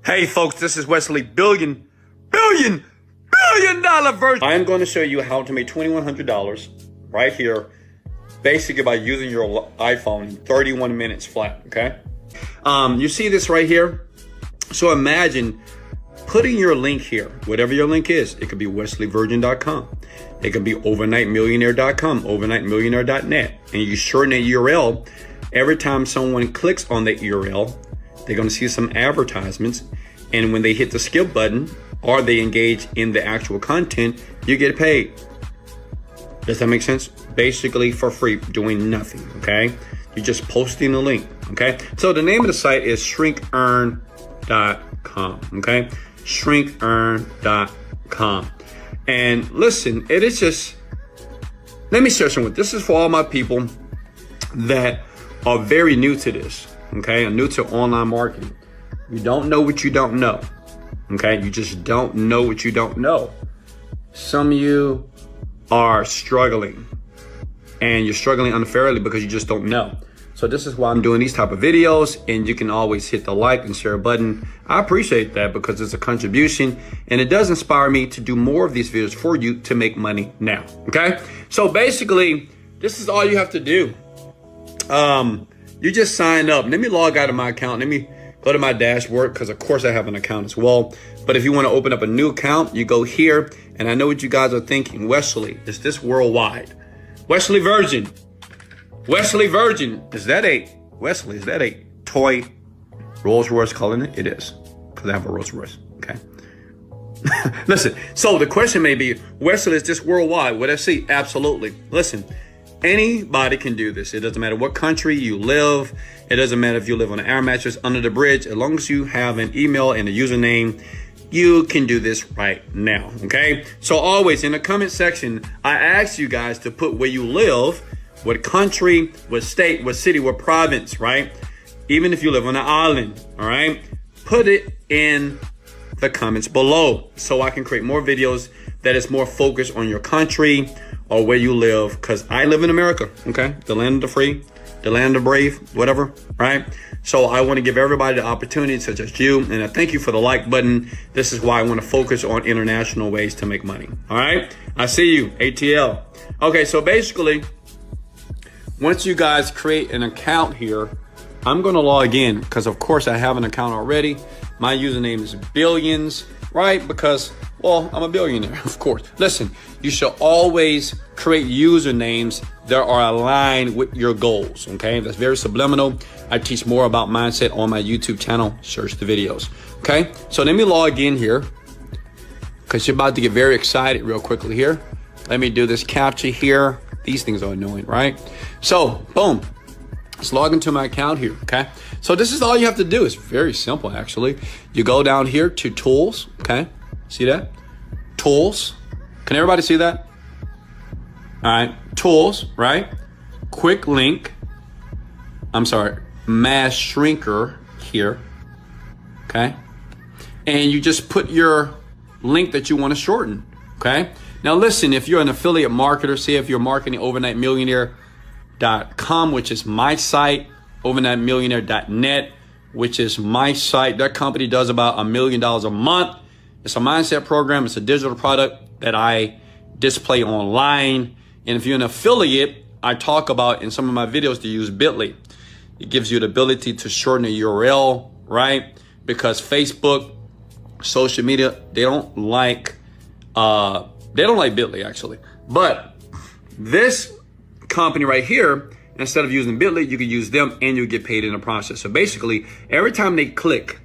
Hey folks, this is Wesley, billion dollar virgin. I am going to show you how to make $2,100 right here, basically by using your iPhone in 31 minutes flat, okay? You see this right here? So imagine putting your link here, whatever your link is. It could be wesleyvirgin.com. It could be overnightmillionaire.com, overnightmillionaire.net. And you shorten that URL. Every time someone clicks on that URL, they're going to see some advertisements. And when they hit the skip button or they engage in the actual content, you get paid. Does that make sense? Basically for free, doing nothing, okay? You're just posting a link, okay? So the name of the site is shrinkearn.com, okay? Shrinkearn.com. And listen, it is just, let me share something. This is for all my people that are very new to this, okay? Are new to online marketing. You don't know what you don't know, okay? You just don't know what you don't know. Some of you are struggling, and you're struggling unfairly because you just don't know. So this is why I'm doing these type of videos, and you can always hit the like and share button. I appreciate that because it's a contribution, and it does inspire me to do more of these videos for you to make money now, okay? So basically, this is all you have to do. You just sign up. Let me log out of my account. Let me go to my dashboard because of course I have an account as well. But if you want to open up a new account, you go here, and I know what you guys are thinking. Wesley, is this worldwide? Wesley Virgin. Wesley Virgin. Is that a toy Rolls Royce calling it? It is, because I have a Rolls Royce, okay? Listen, so the question may be, Wesley, is this worldwide? What I see? Absolutely. Listen, anybody can do this. It doesn't matter what country you live. It doesn't matter if you live on an air mattress under the bridge. As long as you have an email and a username, you can do this right now, okay? So always in the comment section, I ask you guys to put where you live, what country, what state, what city, what province, right? Even if you live on an island, all right? Put it in the comments below so I can create more videos that is more focused on your country or where you live, because I live in America, okay? The land of the free, the land of the brave, whatever, right? So I want to give everybody the opportunity, such as you, and I thank you for the like button. This is why I want to focus on international ways to make money, all right? I see you, ATL. Okay, so basically, once you guys create an account here, I'm going to log in because, of course, I have an account already. My username is Billions, right? Because, well, I'm a billionaire, of course. Listen, you should always create usernames that are aligned with your goals, okay? That's very subliminal. I teach more about mindset on my YouTube channel. Search the videos, okay? So let me log in here because you're about to get very excited real quickly here. Let me do this captcha here. These things are annoying, right? So, boom. Let's log into my account here, okay? So this is all you have to do. It's very simple, actually. You go down here to Tools, okay? See that? Tools. Can everybody see that? All right, Tools, right? Quick link. I'm sorry, mass shrinker here, okay? And you just put your link that you want to shorten, okay? Now listen, if you're an affiliate marketer, say if you're marketing overnightmillionaire.com, which is my site, overnightmillionaire.net, which is my site. That company does about $1 million a month. It's a mindset program. It's a digital product that I display online. And if you're an affiliate, I talk about in some of my videos to use Bitly. It gives you the ability to shorten a URL, right? Because Facebook, social media, they don't like Bitly actually. But this company right here, instead of using Bitly, you can use them and you get paid in the process. So basically, every time they click,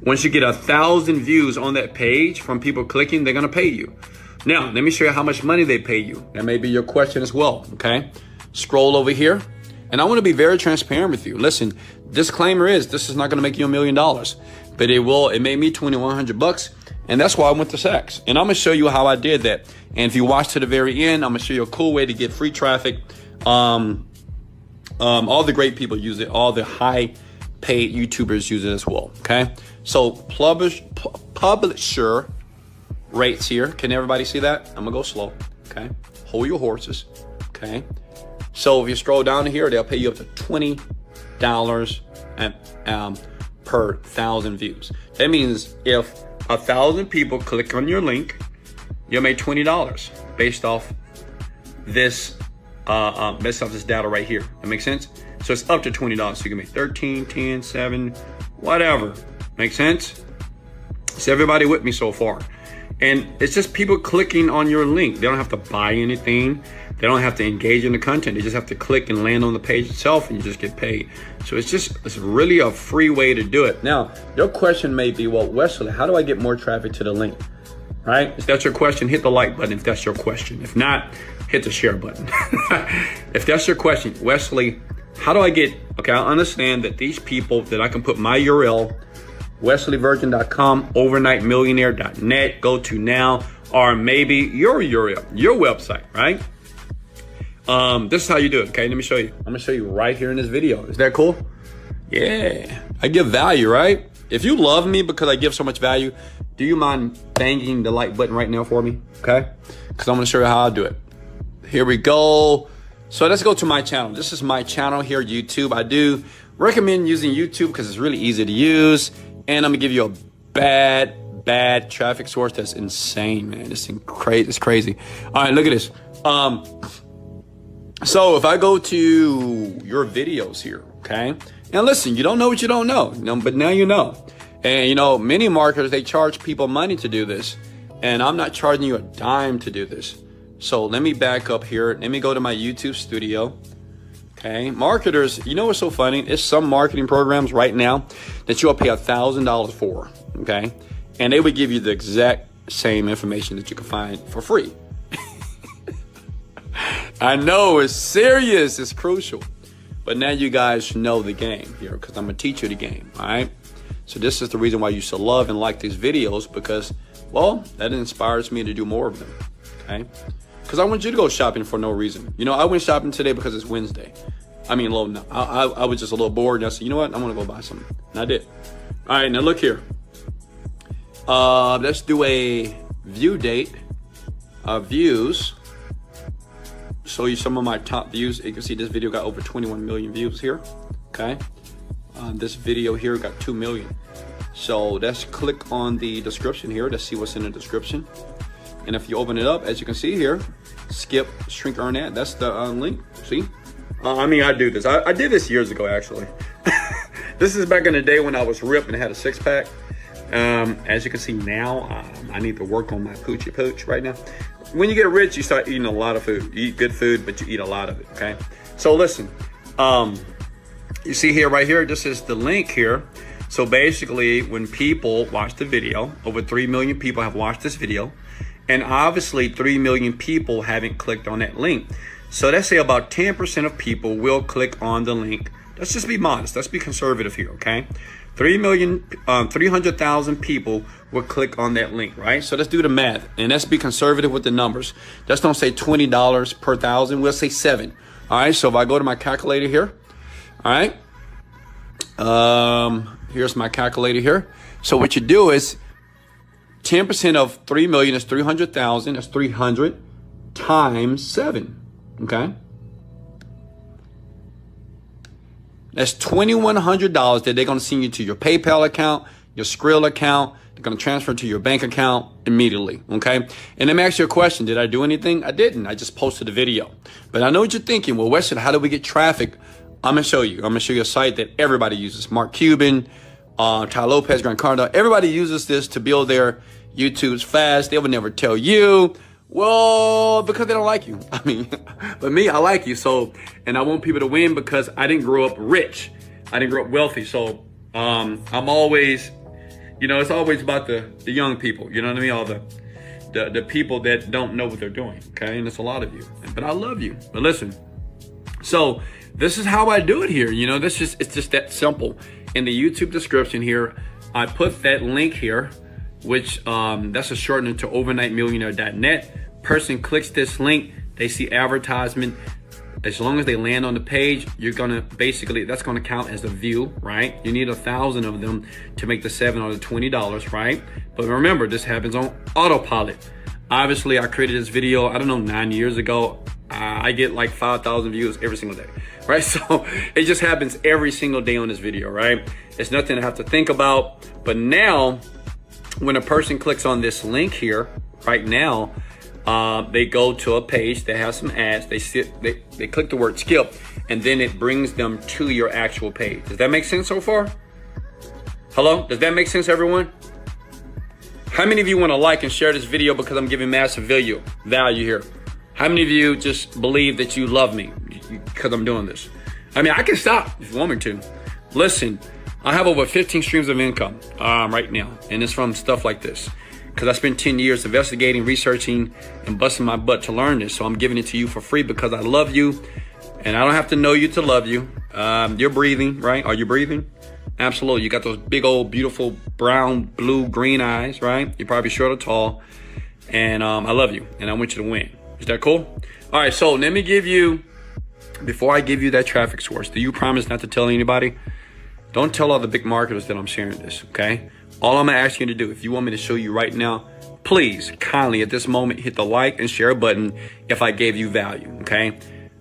once you get 1,000 views on that page from people clicking, they're gonna pay you. Now, let me show you how much money they pay you. That may be your question as well, okay? Scroll over here. And I want to be very transparent with you. Listen, disclaimer is this is not going to make you $1 million, but it made me $2,100, and that's why I went to Saks. And I'm going to show you how I did that. And if you watch to the very end, I'm going to show you a cool way to get free traffic. All the great people use it. All the high paid YouTubers use it as well. Okay. So publisher rates here. Can everybody see that? I'm gonna go slow. Okay. Hold your horses. Okay. So if you scroll down here, they'll pay you up to $20 per 1,000 views. That means if 1,000 people click on your link, you'll make $20 based off this this data right here. That makes sense? So it's up to $20. So you can make 13, 10, 7, whatever. Make sense? Is everybody with me so far? And it's just people clicking on your link. They don't have to buy anything. They don't have to engage in the content. They just have to click and land on the page itself, and you just get paid. So it's really a free way to do it. Now, your question may be, well, Wesley, how do I get more traffic to the link? Right? If that's your question, hit the like button if that's your question. If not, hit the share button. If that's your question, Wesley, how do I get, okay, I understand that these people, that I can put my URL, wesleyvirgin.com, overnightmillionaire.net, go to now, or maybe your URL, your website, right? This is how you do it, okay? Let me show you. I'm gonna show you right here in this video. Is that cool? Yeah, I give value, right? If you love me because I give so much value, do you mind banging the like button right now for me, okay? Because I'm gonna show you how I do it. Here we go. So let's go to my channel. This is my channel here, YouTube. I do recommend using YouTube because it's really easy to use. And I'm gonna give you a bad traffic source that's insane, man. It's crazy. All right, look at this. So if I go to your videos here, okay? Now listen, you don't know what you don't know, but now you know. And many marketers, they charge people money to do this. And I'm not charging you a dime to do this. So let me back up here. Let me go to my YouTube studio. Okay, marketers, you know what's so funny? There's some marketing programs right now that you'll pay $1,000 for, okay? And they would give you the exact same information that you can find for free. I know, it's serious, it's crucial. But now you guys know the game here because I'm gonna teach you the game, all right? So this is the reason why you should love and like these videos because, well, that inspires me to do more of them, okay? Because I want you to go shopping for no reason. I went shopping today because it's Wednesday. I was just a little bored and I said, you know what? I'm gonna go buy something. And I did. All right, now look here. Let's do a view date. Views. Show you some of my top views. You can see this video got over 21 million views here. Okay. This video here got 2 million. So let's click on the description here. Let's see what's in the description. And if you open it up, as you can see here, skip, shrink, earn ad. That's the link. See? I do this. I did this years ago, actually. This is back in the day when I was ripped and had a six-pack. As you can see now, I need to work on my poochie pooch right now. When you get rich, you start eating a lot of food. You eat good food, but you eat a lot of it, okay? So listen, you see here, right here, this is the link here. So basically, when people watch the video, over 3 million people have watched this video. And obviously 3 million people haven't clicked on that link. So let's say about 10% of people will click on the link. Let's just be modest. Let's be conservative here, okay? 300,000 people will click on that link, right? So let's do the math and let's be conservative with the numbers. Let's don't say $20 per thousand. We'll say 7. All right. So if I go to my calculator here, all right. Here's my calculator here. So what you do is 10% of 3 million is 300,000. That's 300 times 7. Okay. That's $2,100 that they're going to send you to your PayPal account, your Skrill account. They're going to transfer to your bank account immediately. Okay. And let me ask you a question. Did I do anything? I didn't. I just posted a video. But I know what you're thinking. Well, Wesley, how do we get traffic? I'm going to show you. I'm going to show you a site that everybody uses. Mark Cuban, Ty Lopez, Grant Cardone. Everybody uses this to build their YouTubes fast. They would never tell you. Well, because they don't like you. But me, I like you. So, and I want people to win because I didn't grow up rich. I didn't grow up wealthy. So, I'm always, it's always about the young people. You know what I mean? All the people that don't know what they're doing. Okay. And it's a lot of you, but I love you. But listen, so this is how I do it here. It's just that simple. In the YouTube description here, I put that link here, which that's a shortening to overnightmillionaire.net. Person clicks this link, they see advertisement. As long as they land on the page, you're gonna that's gonna count as a view, right? You need 1,000 of them to make the 7 or the $20, right? But remember, this happens on autopilot. Obviously, I created this video, I don't know, 9 years ago. I get like 5,000 views every single day. right? So it just happens every single day on this video, right? It's nothing to have to think about. But now, when a person clicks on this link here, right now, they go to a page that has some ads. They click the word skip, and then it brings them to your actual page. Does that make sense so far? Hello? Does that make sense, everyone? How many of you want to like and share this video because I'm giving massive value here? How many of you just believe that you love me because I'm doing this? I mean, I can stop if you want me to. Listen, I have over 15 streams of income right now, and it's from stuff like this. Because I spent 10 years investigating, researching, and busting my butt to learn this. So I'm giving it to you for free because I love you, and I don't have to know you to love you. You're breathing, right? Are you breathing? Absolutely. You got those big old beautiful brown, blue, green eyes, right? You're probably short or tall, and I love you, and I want you to win. Is that cool? All right, so let me give you, before I give you that traffic source, do you promise not to tell anybody? Don't tell all the big marketers that I'm sharing this, okay? All I'm gonna ask you to do, if you want me to show you right now, please, kindly at this moment, hit the like and share button if I gave you value, okay?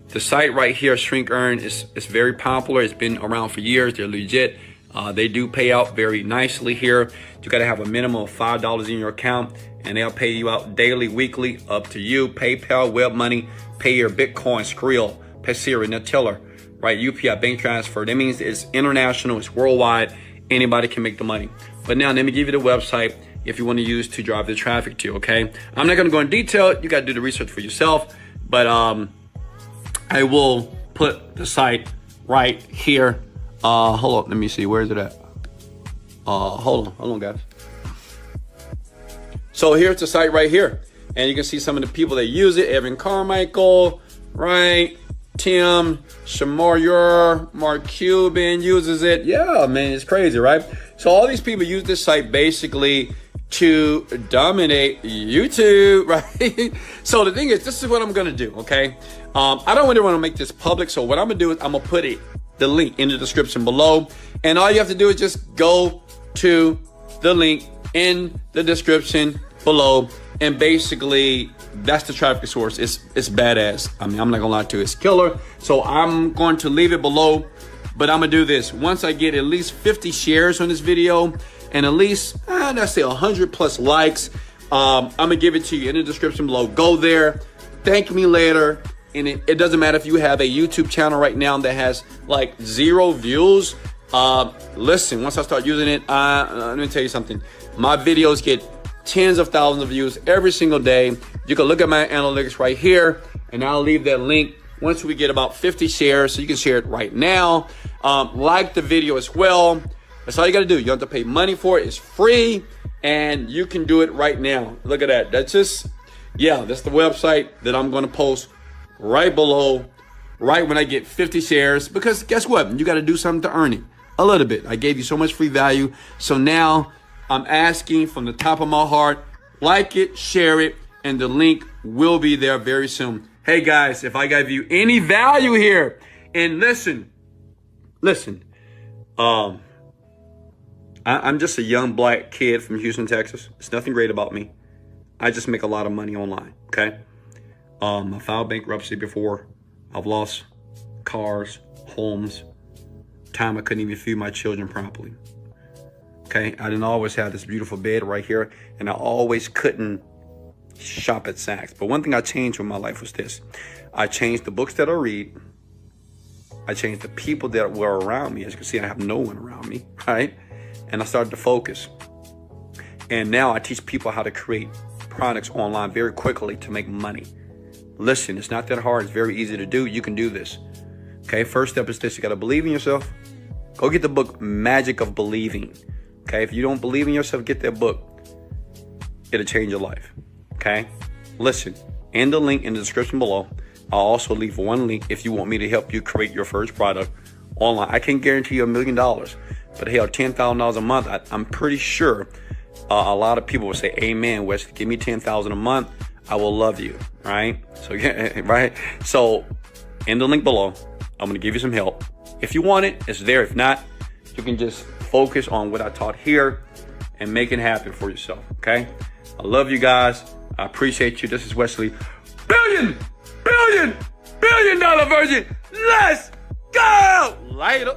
The site right here, Shrink Earn, is very popular. It's been around for years. They're legit. They do pay out very nicely here. You gotta have a minimum of $5 in your account, and they'll pay you out daily, weekly, up to you. PayPal, web money, pay your Bitcoin, Skrill, Pasira, Neteller, right? UPI bank transfer. That means it's international, it's worldwide. Anybody can make the money. But now let me give you the website if you want to use to drive the traffic to, okay? I'm not gonna go in detail. You gotta do the research for yourself, but I will put the site right here. Hold on, let me see, where is it at? Hold on guys. So here's the site right here. And you can see some of the people that use it. Evan Carmichael, right? Tim Shamorier, Mark Cuban uses it. Yeah, man, it's crazy, right? So all these people use this site basically to dominate YouTube, right? So the thing is, this is what I'm gonna do, okay? I don't really want to make this public, so what I'm gonna do is I'm gonna put the link in the description below, and all you have to do is just go to the link in the description below, and basically that's the traffic source. It's badass. I mean, I'm not gonna lie to you, it's killer. So I'm going to leave it below, but I'm gonna do this. Once I get at least 50 shares on this video and at least, let's say 100 plus likes, I'm gonna give it to you in the description below. Go there, thank me later. And it doesn't matter if you have a YouTube channel right now that has like 0 views. Listen, once I start using it, let me tell you something. My videos get tens of thousands of views every single day. You can look at my analytics right here, and I'll leave that link once we get about 50 shares, so you can share it right now. Like the video as well. That's all you gotta do. You don't have to pay money for it. It's free, and you can do it right now. Look at that. That's just, yeah, that's the website that I'm gonna post right below, right when I get 50 shares, because guess what? You got to do something to earn it a little bit. I gave you so much free value. So now I'm asking from the top of my heart, like it, share it, and the link will be there very soon. Hey guys, if I gave you any value here, and listen, I'm just a young black kid from Houston, Texas. It's nothing great about me. I just make a lot of money online, okay? I filed bankruptcy before. I've lost cars, homes, time I couldn't even feed my children properly. Okay, I didn't always have this beautiful bed right here, and I always couldn't shop at Saks. But one thing I changed with my life was this. I changed the books that I read. I changed the people that were around me. As you can see, I have no one around me, right? And I started to focus. And now I teach people how to create products online very quickly to make money. Listen, it's not that hard. It's very easy to do. You can do this. Okay, first step is this. You got to believe in yourself. Go get the book, Magic of Believing. Okay, if you don't believe in yourself, get that book. It'll change your life. Okay, listen, in the link in the description below, I'll also leave one link if you want me to help you create your first product online. I can't guarantee you $1 million, but hell, $10,000 a month, I'm pretty sure a lot of people will say, amen, Wesley, give me $10,000 a month. I will love you, right? So, yeah, right? So, in the link below, I'm going to give you some help. If you want it, it's there. If not, you can just focus on what I taught here and make it happen for yourself, okay? I love you guys. I appreciate you. This is Wesley. Billion dollar virgin. Let's Go! Later.